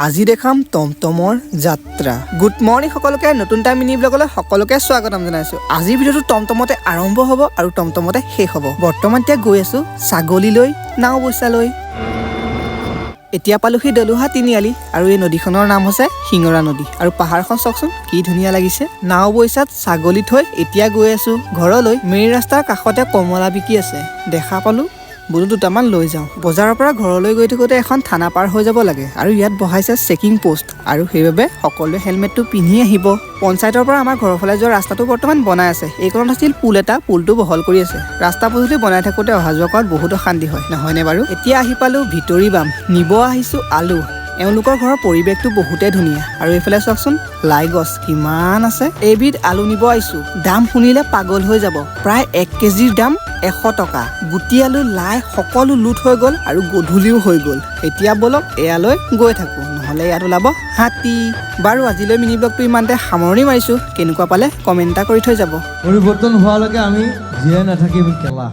আজি দেখাম টমটমৰ যাত্ৰা। গুড মৰ্নিং সকলোকে, নতুন এটা মিনি ব্লগলৈ সকলোকে স্বাগতম জনাইছো। আজিৰ ভিডিঅ'টো টমটমতে আৰম্ভ হ'ব আৰু টমটমতে শেষ হ'ব। বৰ্তমান এতিয়া গৈ আছো ছাগলীলৈ, নাওবৈচালৈ। এতিয়া পালোহি দলুহা তিনিআলি আৰু এই নদীখনৰ নাম হৈছে শিঙৰা নদী। আৰু পাহাৰখন চাওকচোন কি ধুনীয়া লাগিছে। নাওবৈচাত ছাগলী থৈ এতিয়া গৈ আছো ঘৰলৈ। মেইন ৰাস্তাৰ কাষতে কমলা বিকি আছে, দেখা পালো বোলো দুটামান লৈ যাওঁ। বজাৰৰ পৰা ঘৰলৈ গৈ থাকোঁতে এখন থানা পাৰ হৈ যাব লাগে আৰু ইয়াত বহাইছে চেকিং পোষ্ট, আৰু সেইবাবে সকলোৱে হেলমেটটো পিন্ধি আহিব। পঞ্চায়তৰ পৰা আমাৰ ঘৰৰ ফালে যোৱা ৰাস্তাটো বৰ্তমান বনাই আছে। এইকণত আছিল পুল এটা, পুলটো বহল কৰি আছে। ৰাস্তা পদূলি বনাই থাকোঁতে অহা যোৱা কৰাত বহুত অশান্তি হয়, নহয়নে বাৰু? এতিয়া আহি পালো ভিতৰি বাম, নিব আহিছো আলু। এওঁলোকৰ ঘৰৰ পৰিৱেশটো বহুতেই ধুনীয়া, আৰু এইফালে চাওকচোন লাই গছ কিমান আছে। এইবিধ আলু নিব আহিছো, দাম শুনিলে পাগল হৈ যাব। প্ৰায় 1 কেজিৰ দাম 100 টকা। গুটি আলু, লাই সকলো লুট হৈ গ'ল আৰু গধূলিও হৈ গ'ল। এতিয়া বলক এয়ালৈ গৈ থাকো, নহ'লে ইয়াত ওলাব হাতী। বাৰু আজিলৈ মিনি ব্লগটো ইমানতে সামৰণি মাৰিছো। কেনেকুৱা পালে কমেণ্ট এটা কৰি থৈ যাব। পৰিৱৰ্তন হোৱালৈকে আমি জীয়াই নাথাকিম কেলা।